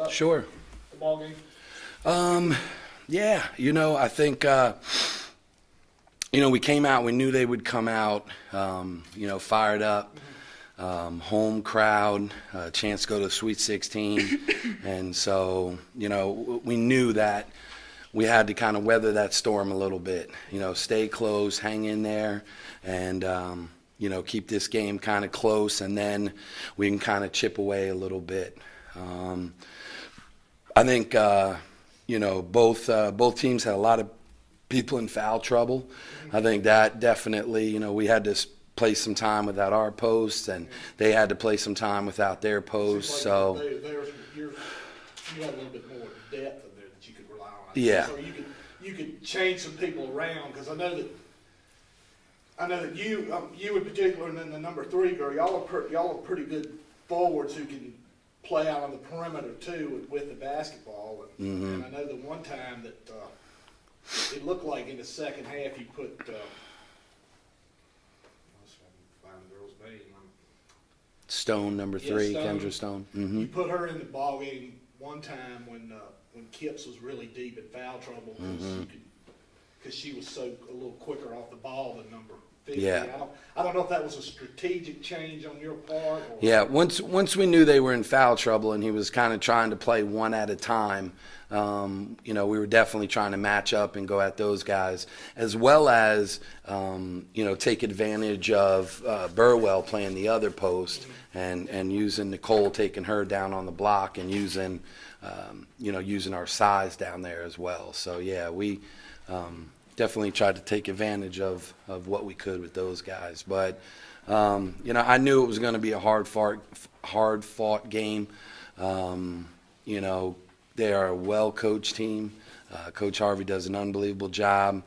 up Sure. the ball game? Yeah, I think, we came out, we knew they would come out, fired up, home crowd, chance to go to the Sweet 16. And so, we knew that we had to kind of weather that storm a little bit, stay close, hang in there, and, keep this game kind of close, and then we can kind of chip away a little bit. I think, both teams had a lot of people in foul trouble. I think that definitely, we had to play some time without our posts, and they had to play some time without their posts. Like So you had a little bit more depth in there that you could rely on. Yeah. So you could change some people around, because I know that you in particular, and then the number 3 girl, y'all are pretty good forwards who can play out on the perimeter too with the basketball. And I know the one time that it looked like in the second half you put let's find the girl's name. Stone, number 3, Stone. Kendra Stone. You put her in the ball game one time when Kipps was really deep in foul trouble, because she was a little quicker off the ball than number 50. Yeah. I don't know if that was a strategic change on your part. Or Yeah, once we knew they were in foul trouble and he was kind of trying to play one at a time, we were definitely trying to match up and go at those guys, as well as, take advantage of Burwell playing the other post, and using Nicole, taking her down on the block, and using our size down there as well. So, yeah, we definitely tried to take advantage of what we could with those guys. But, I knew it was going to be a hard-fought game. They are a well-coached team. Coach Harvey does an unbelievable job.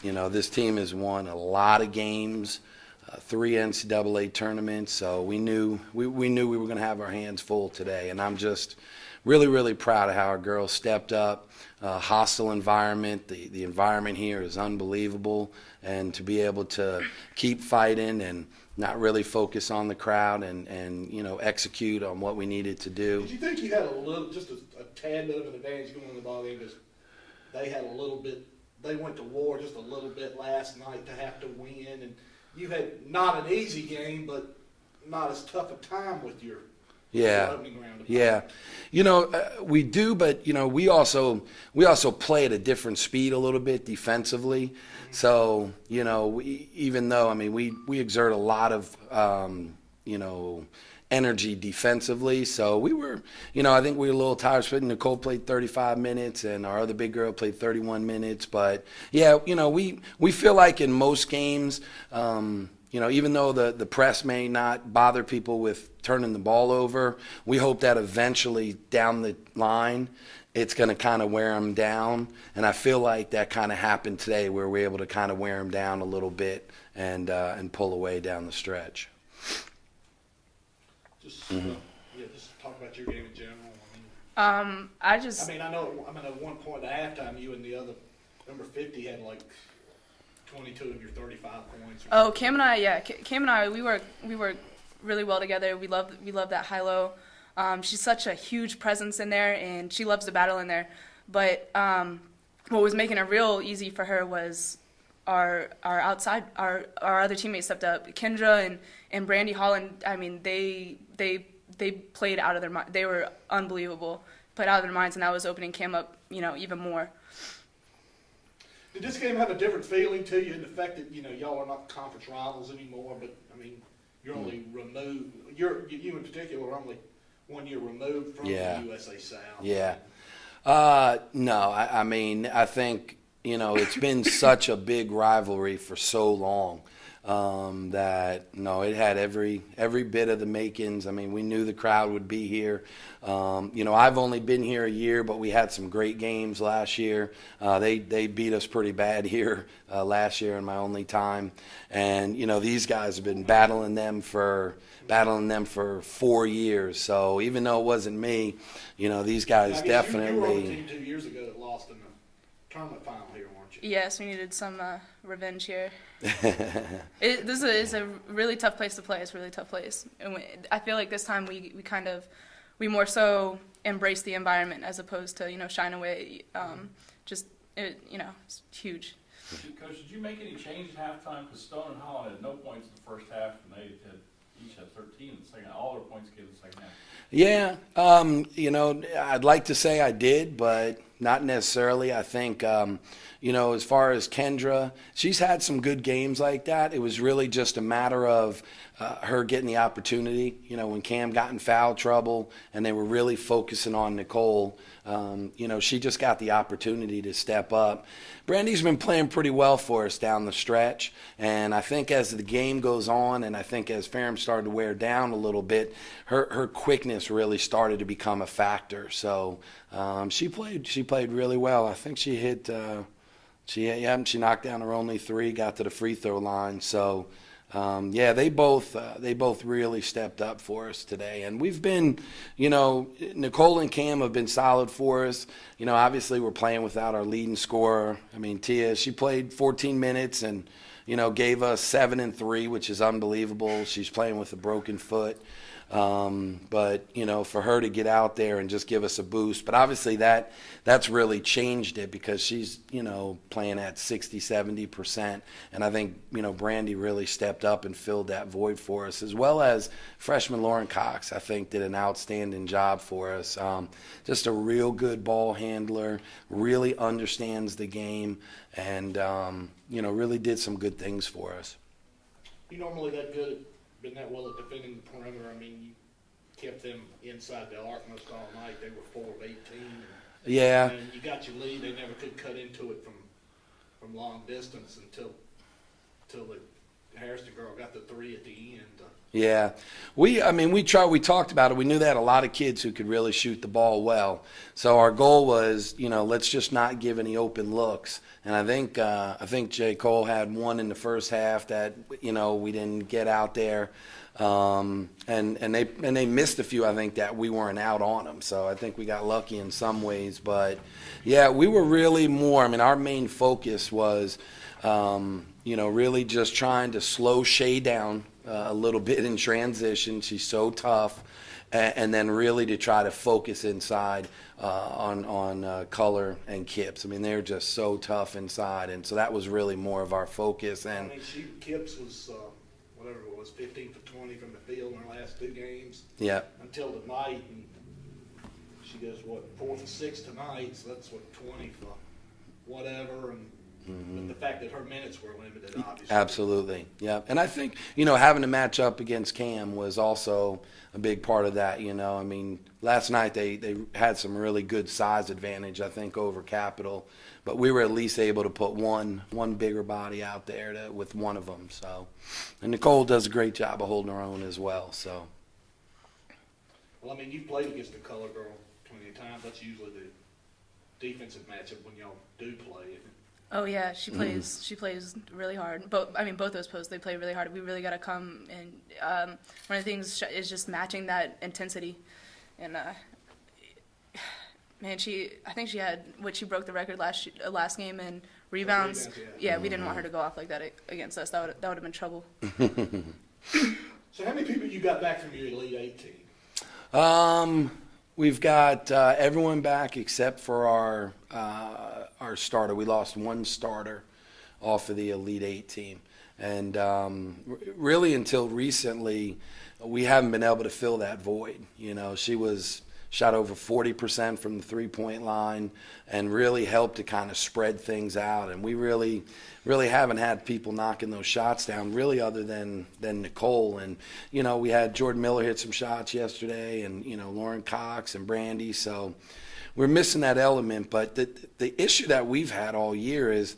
This team has won a lot of games, 3 NCAA tournaments, so we knew we were going to have our hands full today. And I'm just really, really proud of how our girls stepped up. Hostile environment. The environment here is unbelievable, and to be able to keep fighting and not really focus on the crowd and execute on what we needed to do. Did you think you had just a tad bit of an advantage going in the ball game, because they had a little bit, they went to war just a little bit last night to have to win, and you had not an easy game, but not as tough a time with your opening round? Yeah. We do, but, we also play at a different speed a little bit defensively. So, even though, we exert a lot of, energy defensively. So we were, I think we were a little tired. Nicole played 35 minutes, and our other big girl played 31 minutes. But, yeah, we feel like in most games, even though the press may not bother people with turning the ball over, we hope that eventually down the line it's going to kind of wear them down. And I feel like that kind of happened today, where we're able to kind of wear them down a little bit and pull away down the stretch. Just talk about your game in general. I know at one point at halftime, you and the other number 50 had like 22 of your 35 points. Cam and I, we work really well together. We love that high-low. She's such a huge presence in there, and she loves to battle in there. But what was making it real easy for her was our other teammates stepped up. Kendra and Brandy Holland, they played out of their mind. They were unbelievable, played out of their minds, and that was opening Cam up, even more. Did this game have a different feeling to you in the fact that, y'all are not conference rivals anymore, but, you're only removed, you in particular are only 1 year removed from the USA South? Yeah. No, I think, it's been such a big rivalry for so long that, it had every bit of the makings. We knew the crowd would be here. I've only been here a year, but we had some great games last year. They beat us pretty bad here last year in my only time. And, these guys have been battling them for 4 years. So even though it wasn't me, these guys definitely. You were on the team 2 years ago that lost in the tournament final here, weren't you? Yes, we needed some revenge here. This is a really tough place to play. It's a really tough place. And I feel like this time we more so embrace the environment as opposed to, you know, shine away. It's huge. Coach, did you make any change at halftime? Because Stone and Holland had no points in the first half, and they each had 13 in the second. All their points came in the second half. Yeah, I'd like to say I did, but not necessarily. I think, as far as Kendra, she's had some good games like that. It was really just a matter of her getting the opportunity. You know, when Cam got in foul trouble and they were really focusing on Nicole, she just got the opportunity to step up. Brandy's been playing pretty well for us down the stretch, and I think as the game goes on, and I think as Ferrum started to wear down a little bit, her quickness really started to become a factor. So she played really well. I think she hit she knocked down her only 3, got to the free throw line. So they both really stepped up for us today. And we've been, Nicole and Cam have been solid for us. Obviously we're playing without our leading scorer. I mean, Tia, she played 14 minutes and, gave us 7 and 3, which is unbelievable. She's playing with a broken foot. But for her to get out there and just give us a boost, but obviously that's really changed it because she's, playing at 60-70%. And I think, Brandy really stepped up and filled that void for us, as well as freshman Lauren Cox, I think, did an outstanding job for us. Just a real good ball handler, really understands the game, and, really did some good things for us. You normally that good, been that well at defending the perimeter. I mean, you kept them inside the arc most all night. They were 4 of 18. Yeah. And you got your lead. They never could cut into it from long distance until the Harrison girl got the 3 at the end. Yeah. We talked about it. We knew they had a lot of kids who could really shoot the ball well. So our goal was, let's just not give any open looks. And I think J. Cole had one in the first half that, we didn't get out there. And they missed a few, I think, that we weren't out on them. So I think we got lucky in some ways. But, yeah, we were really our main focus was, really just trying to slow Shay down a little bit in transition. She's so tough. And then really to try to focus inside on Color and Kipps. They're just so tough inside. And so that was really more of our focus. And Kipps was, 15 for 20 from the field in her last 2 games. Yeah. Until tonight. And she goes, 4 for 6 tonight, so that's 20 for whatever. And but the fact that her minutes were limited, obviously. Absolutely, yeah. And I think, having to match up against Cam was also a big part of that, Last night they had some really good size advantage, I think, over Capital. But we were at least able to put one bigger body out there with one of them. So, and Nicole does a great job of holding her own as well. So. Well, you've played against the Color girl plenty of times. That's usually the defensive matchup when y'all do play. Oh yeah, she plays really hard. Both those posts, they play really hard. We really got to come and one of the things is just matching that intensity. And I think she broke the record last game in rebounds. Yeah, we didn't want her to go off like that against us. That would have been trouble. So how many people you got back from your Elite 18? We've got everyone back except for our starter. We lost one starter off of the Elite 8 team. And really until recently, we haven't been able to fill that void. She shot over 40% from the three-point line and really helped to kind of spread things out. And we really haven't had people knocking those shots down, really, other than Nicole. And, we had Jordan Miller hit some shots yesterday and, Lauren Cox and Brandy. So we're missing that element. But the issue that we've had all year is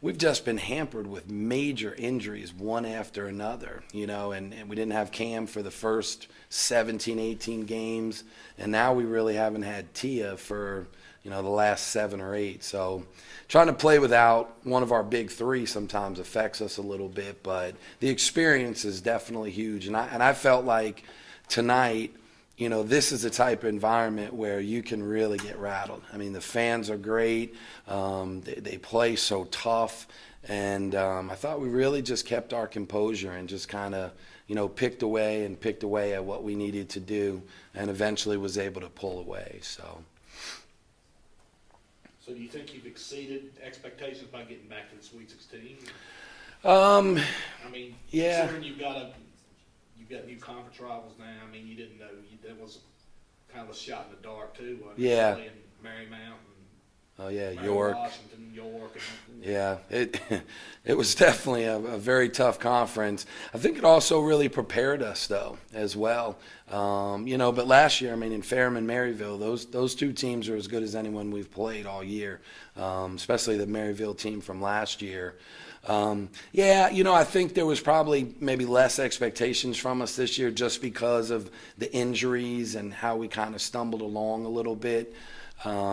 we've just been hampered with major injuries one after another, and we didn't have Cam for the first 17, 18 games, and now we really haven't had Tia for, the last 7 or 8. So trying to play without one of our big 3 sometimes affects us a little bit, but the experience is definitely huge. And I felt like tonight, this is the type of environment where you can really get rattled. The fans are great. They play so tough. And I thought we really just kept our composure and just kind of, picked away at what we needed to do, and eventually was able to pull away. So do you think you've exceeded expectations by getting back to the Sweet 16? I mean, yeah. considering you've got new conference rivals now. I mean, you didn't know that was kind of a shot in the dark too. Yeah. Playing Marymount. Oh yeah, Mary York. Washington, York. Yeah, it was definitely a very tough conference. I think it also really prepared us though as well. But last year, I mean, in Ferrum and Maryville, those two teams are as good as anyone we've played all year. Especially the Maryville team from last year. I think there was probably maybe less expectations from us this year just because of the injuries and how we kind of stumbled along a little bit. Our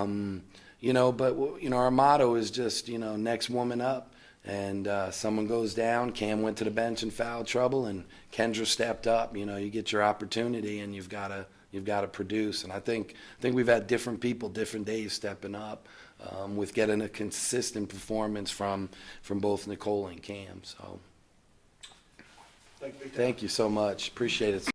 motto is just, next woman up. And someone goes down. Cam went to the bench in foul trouble, and Kendra stepped up. You get your opportunity, and you've got to produce. And I think we've had different people, different days stepping up with getting a consistent performance from both Nicole and Cam. So, Thank you. Thank you so much. Appreciate it.